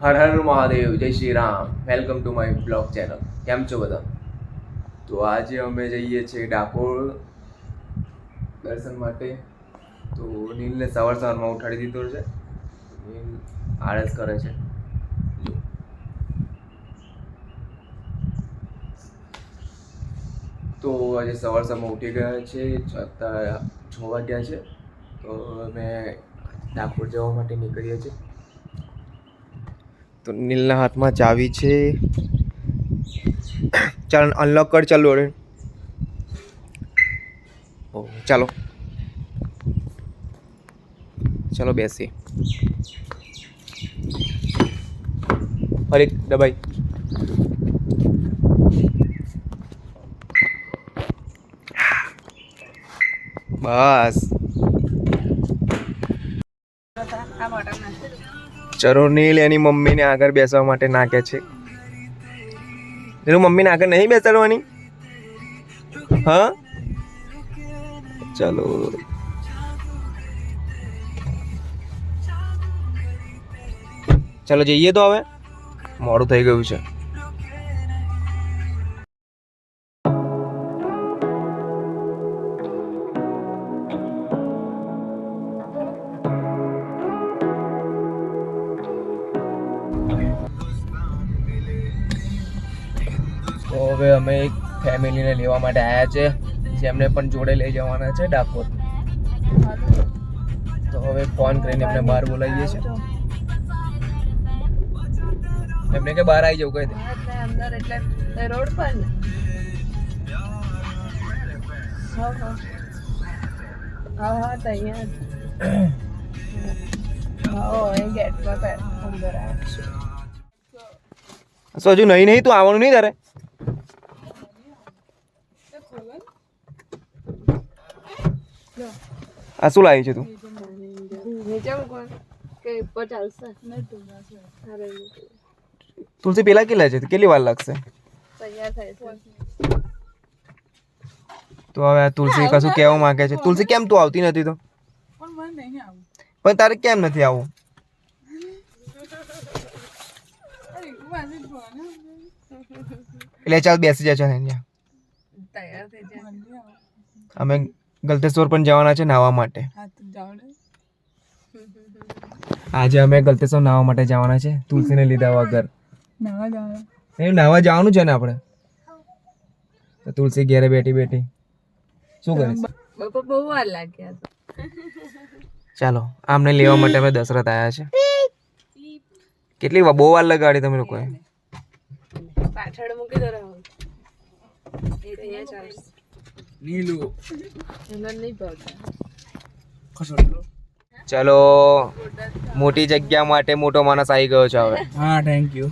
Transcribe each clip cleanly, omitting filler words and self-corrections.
હર હર મહાદેવ, જય Shri Ram. Welcome to my blog channel. કેમ છો બધા? તો આજે અમે જઈએ છીએ ડાકોર દર્શન માટે. તો નીલને સવારમાં ઉઠાડી દીધો છે. નીલ આળસ કરે છે. તો આજે સવારમાં ઉઠી ગયા છે, અત્યારે 6 વાગ્યા છે. તો અમે ડાકોર જવા માટે નીકળીએ છીએ. તો નીલના હાથમાં ચાવી છે. ચાલ અનલોક કર, ચાલો રે. ચાલો ચાલો બેસી. અરે દબાઈ. બસ ચલો, નીલ એની મમ્મીને આગળ બેસવા માટે નાખે છે. એનું મમ્મીને આગળ નહીં બેસાડવાની. હા ચલો. ચાલો જઈએ તો હવે મોડું થઈ ગયું છે. તો હવે અમે એક ફેમિલીને લેવા માટે આવ્યા છે, જેમને પણ જોડે લઈ જવાના છે ડાકોર. તો હવે ફોન કરીને એમને બહાર બોલાવીએ છીએ. એમને કે બહાર આવી જવું કહી દે. અંદર એટલે રોડ પર ને. હા તૈયાર. એ ગેટમાં અંદર આવ્યા. હજુ નહીં તું આવવાનું નહીં તારે. આ શું લાવી છે તું? તુલસી પેલા કેટલા છે? કેટલી વાર લાગશે? તો હવે તુલસી કશું કહેવા માંગે છે. તુલસી કેમ તું આવતી નથી? તો પણ તારે કેમ નથી આવવું? એટલે ચાલ બેસી જાય છે. અમે ગલતેશ્વર પણ જવાના છે નાહવા માટે. આજે અમે ગલતેશ્વર નાહવા માટે જવાના છે, તુલસીને લીધા વગર. નાહવા જવાનું છે ને આપણે. તો તુલસી ઘેરે બેઠી બેઠી શું કરીશ? બહુ વાર લાગ્યા. ચાલો, આમને લેવા માટે અમે દશરથ આવ્યા છે. કેટલી બહુ વાર લગાડી તમે લોકોએ. પાછળ મૂકી દો. ચલો, મોટી જગ્યા માટે મોટો માણસ આવી ગયો છે હવે. હા, થેન્ક યુ.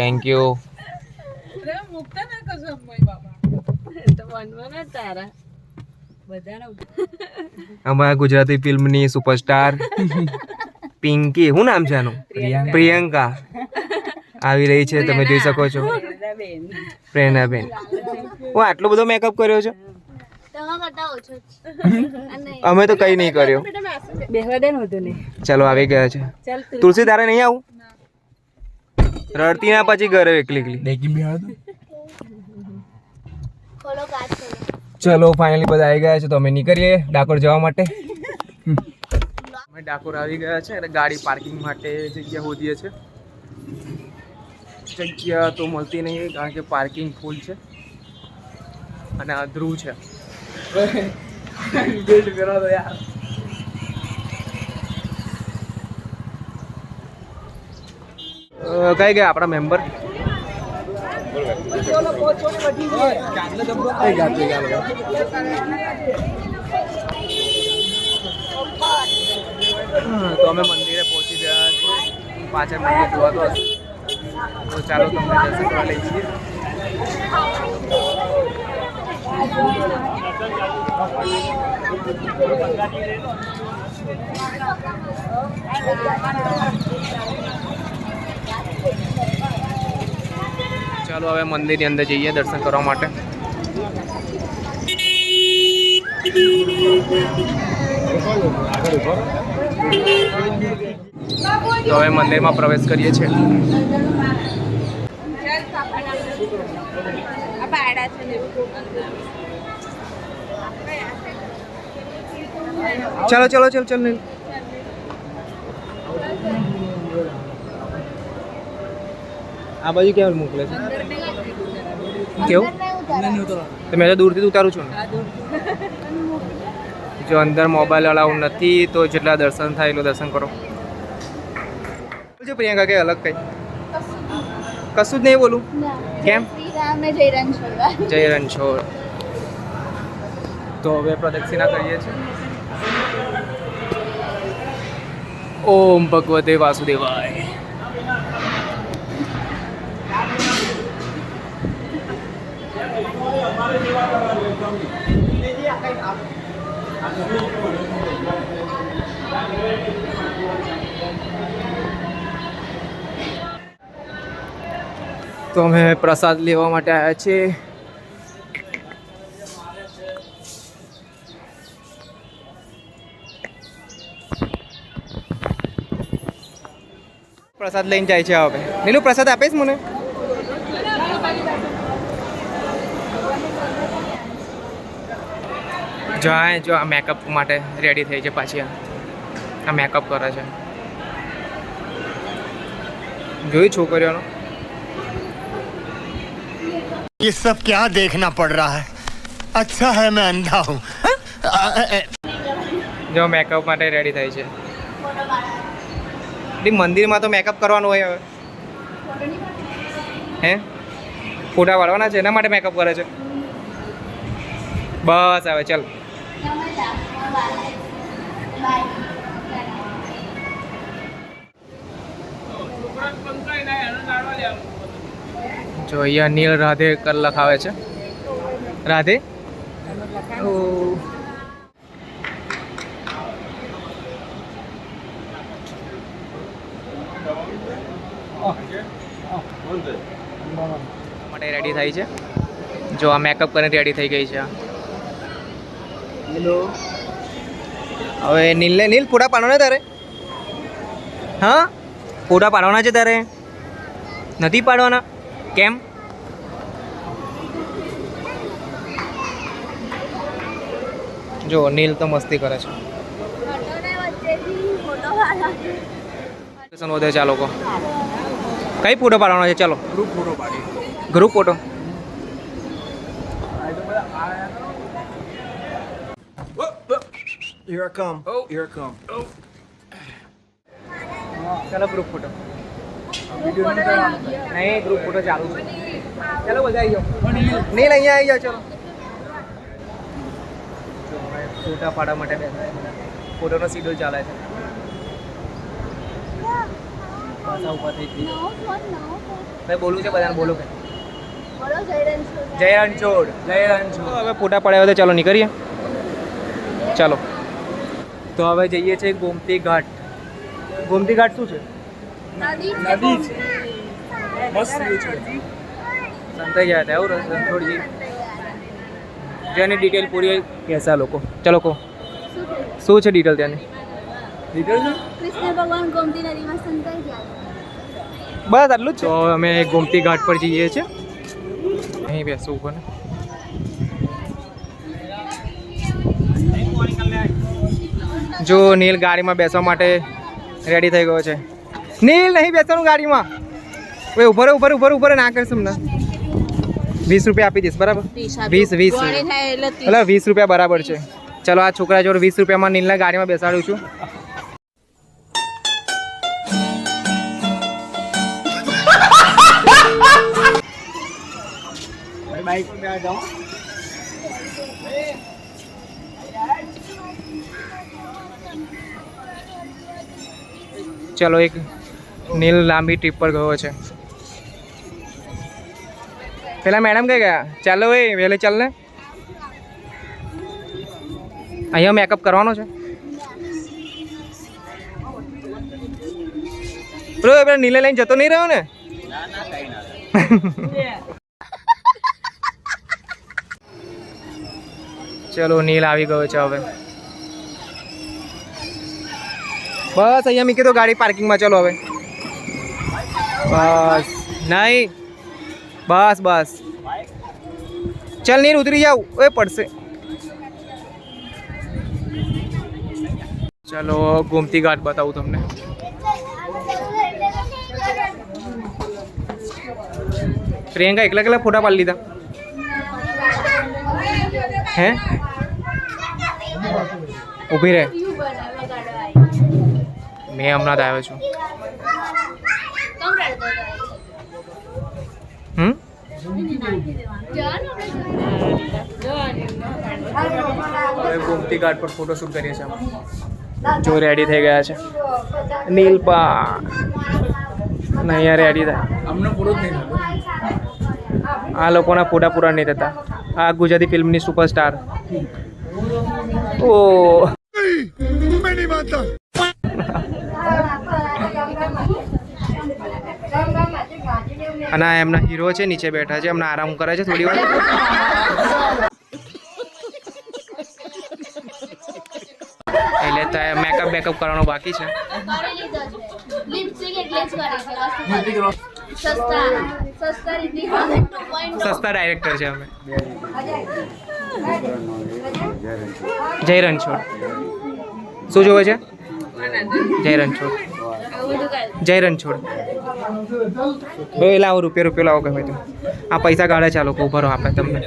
Thank you. અમારા ગુજરાતી ફિલ્મની સુપરસ્ટાર પિંકી, શું નામ છે આનું? પ્રિયંકા આવી રહી છે, તમે જોઈ શકો છો. પ્રેરણાબેન. આટલો બધો મેકઅપ કર્યો છે? અમે તો કઈ નહીં કર્યો. ચાલો આવી ગયા છે. તુલસી તારે નહીં આવું? રડતી ના પછી ઘરે એકલી. ચલો ફાઇનલી બધા આવી ગયા છે, તો અમે નીકળીએ ડાકોર જવા માટે. અમે ડાકોર આવી ગયા છે અને ગાડી પાર્કિંગ માટે જગ્યા શોધીએ છે. જગ્યા તો મળતી નહીં, કારણ કે પાર્કિંગ ફૂલ છે અને અધરું છે. બિલ્ડ કરો તો યાર. કઈ ગયા આપણા મેમ્બર? તો અમે મંદિરે પહોંચી ગયા છીએ. પાછળ મંદિર જોવા તો હશે. તો ચાલો તમને દર્શન કરવા લઈ જઈએ. ચાલો હવે મંદિરની અંદર જઈએ દર્શન કરવા માટે. તો હવે મંદિરમાં પ્રવેશ કરીએ છીએ. આ પાડા છે ને ચલો ચલો ચલ ચલ નીલ. આ બાજુ કેવું મોકલે છે કેવું? તો મેં તો દૂરથી ઉતારું છું ને. જો અંદર મોબાઈલ અલાઉ નથી તો જેટલા દર્શન થાય એટલું દર્શન કરો. બોલજો પ્રિયંકા કે અલગ કઈ કશું જ નહીં બોલું. કેમ? જય રણછોડ. તો હવે પ્રદક્ષિણા કરીએ છીએ. ઓમ ભગવતે વાસુદેવાય. તો અમે પ્રસાદ લેવા માટે આવ્યા છીએ. પ્રસાદ લઈને જાય છે હવે. નીલુ પ્રસાદ આપીશ મને? જાય જો આ મેકઅપ માટે રેડી થઈ છે પાછી. આ મેકઅપ કરે છે. જોઈ છોકરીઓનો. ये सब क्या देखना पड़ रहा है? अच्छा है मैं अंधा हूँ. જો મેકઅપ માટે રેડી થાય છે. મંદિરમાં તો મેકઅપ કરવાનું હોય હવે. હે ફોટા પાડવાના છે એના માટે મેકઅપ કરે છે. બસ હવે ચાલ. જો અહીંયા નીલ રાધે કર લખાવે છે. રાધે માટે રેડી થાય છે. જો આ મેકઅપ કરીને રેડી થઈ ગઈ છે. હવે નીલને નીલ ફોટા પાડવાના તારે? હા ફોટા પાડવાના છે તારે? નથી પાડવાના? કેમ? જો નીલ તો મસ્તી કરે છે. વધે ચાલો કો કઈ ફોટો પાડવાનો છે? ચાલો ગ્રુપ ફોટો પાડીએ. Group photo. Here I come. Oh. Here I come. ચાલો ગ્રુપ ફોટો. નહીં ગ્રુપ ફોટો ચાલુ છે. ચાલો બધા આવી જાઓ. નહીં અહીંયા આવી જાઓ. ચાલો ફોટા પાડવા માટે બેઠા. ફોટોનો શિડ્યુલ ચાલે છે. પાછા ઉભા થઈ ગઈ. ભાઈ બોલું છે બધાને. બોલો કે જય રણછોડ. જય રણછોડ. હવે ફોટા પાડ્યા તો ચાલો નીકળીએ. ચાલો તો હવે જઈએ છીએ ગોમતી ઘાટ. ગોમતી ઘાટ શું છે? નદી છે. મસ્ત છે. સંતાઈ ગયા હતા એવું રણછોડજી. જેની ડિટેલ પૂરી કહેતા લોકો. ચલો કહો શું છે ડિટેલ ત્યાંની? કૃષ્ણ ભગવાન ગોમતી નદીમાં સંતાઈ ગયા. બસ આટલું જ. તો અમે ગોમતી ઘાટ પર જઈએ છીએ. અહીં બેસવું પડે. જો નીલ ગાડીમાં બેસવા માટે રેડી થઈ ગયો છે. નીલ નહીં બેસવાનું ગાડીમાં. ભાઈ ઉભો ઉભો ના કરશું ને. 20 રૂપિયા આપી દઈશ બરાબર? 20 એટલે 20 રૂપિયા બરાબર છે. ચલો આ છોકરા જોડે 20 રૂપિયામાં નીલના ગાડીમાં બેસાડું છું. બાઈક પર બેસા જાઓ. ચલો એક નીલ લાંબી ટ્રીપ પર ગયો છે. પેલા મેડમ કઈ ગયા? ચાલો એ વહેલે ચાલ ને. અહીંયા મેકઅપ કરવાનો છે. પેલો પેલા નીલે લઈને જતો નહીં રહ્યો ને? ચલો નીલ આવી ગયો છે હવે. બસ અહીંયા મૂકી દો ગાડી પાર્કિંગમાં. ચલો હવે બસ નહીં બસ બસ ચાલ નીર ઉતરી જાવ. ઓય પડશે. ચલો ગોમતી ઘાટ બતાવું તમને. પ્રિયંકા એકલા એકલા ફોટા પાડી લીધા હે? ઊભી રહે, મેં હમણાં જ આવ્યો છું. હવે ગોમતી ઘાટ પર ફોટોશૂટ કરીએ છીએ. જો રેડી થઈ ગયા છે નીલપા. અહીંયા રેડી થાય. અમને પૂરું જ નહીં થતું. આ લોકોના ફોટા પૂરા નહીં થતા. આ ગુજરાતી ફિલ્મની સુપરસ્ટાર. ઓ અને આ એમના હીરો છે, નીચે બેઠા છે, એમના આરામ કરે છે થોડી વાર. એટલે મેકઅપ બેકઅપ કરવાનો બાકી છે. સસ્તા ડાયરેક્ટર છે અમે. જય રણછોડ. શું જોવે છે? જય રણછોડ. જય રણછોડ. એ લાવો રૂપિયો લાવો ગમે તો. આ પૈસા કાઢે ચાલો ઉભા રહો આપે તમને.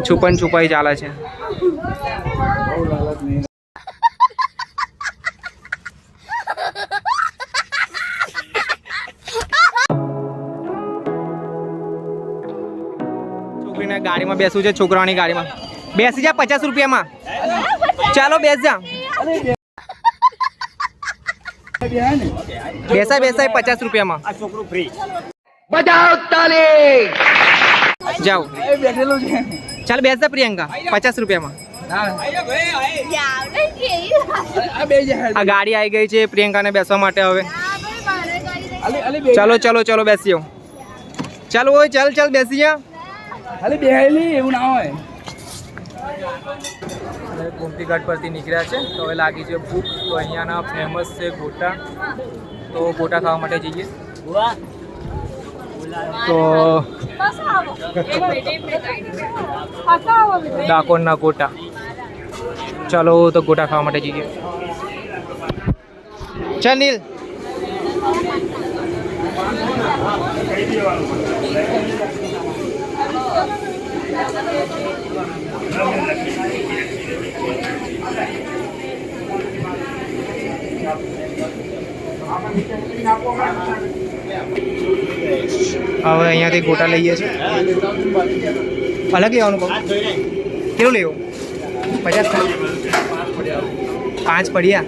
છુપન છુપાઈ ચાલે છે. છોકરીને ગાડીમાં બેસવું છે. છોકરાની ગાડીમાં બેસી જા 50 રૂપિયામાં. ચાલો બેસ જા. બેસાય 50 રૂપિયામાં. જાઓ ચાલ બેસ જા પ્રિયંકા 50 રૂપિયામાં. આ ગાડી આવી ગઈ છે પ્રિયંકાને બેસવા માટે. હવે ચાલો ચલો ચલો બેસી જાઓ. ચાલો ઓય ચાલ બેસી જા. ખાલી બેહેલી એવું ના હોય. ગોમતી ઘાટ પરથી નીકળ્યા છે તો હવે લાગી છે ભૂખ. તો અહીંયાના ફેમસ છે ગોટા. તો ગોટા ખાવા માટે જઈએ. તો ડાકોરના ગોટા. ચાલો તો ગોટા ખાવા માટે જઈએ. ચાલ નીલ. હવે અહીંયાથી ગોટા લઈએ છીએ. અલગ લેવાનું કહું કેટલું લેવું? 50. 5 પડ્યા.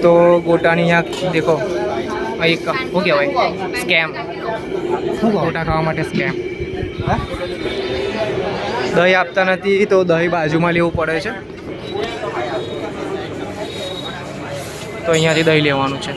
તો ગોટાની અહીંયા દેખો એક શું કહેવાય સ્કેમ. ગોટા ખાવા માટે સ્કેમ. દહીં આપતા નથી તો દહીં બાજુમાં લેવું પડે છે. તો અહીંયાથી દહીં લેવાનું છે.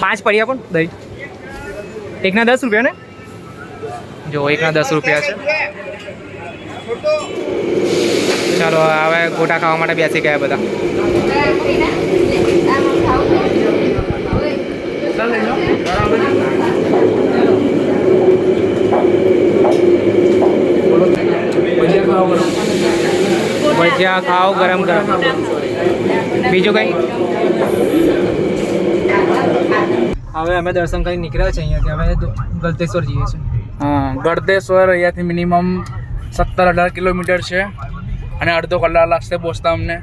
5 પડ્યા પણ દહીં એકના 10 રૂપિયા ને. જો એકના 10 રૂપિયા છે. ચાલો હવે ગોટા ખાવા માટે બેસી ગયા બધા. ભજીયા ખાઓ ગરમ ગરમ. બીજું કંઈ? હવે અમે દર્શન કરી નીકળ્યા છે અહીંયાથી. હવે ગલતેશ્વર જઈએ છીએ. હા, ગળતેશ્વર અહીંયાથી મિનિમમ 17-18 કિલોમીટર છે અને અડધો કલાક લાગશે પહોંચતા અમને.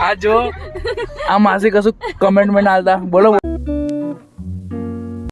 આ જો આ માસી કશું કમેન્ટમાં ના આવતા. બોલો.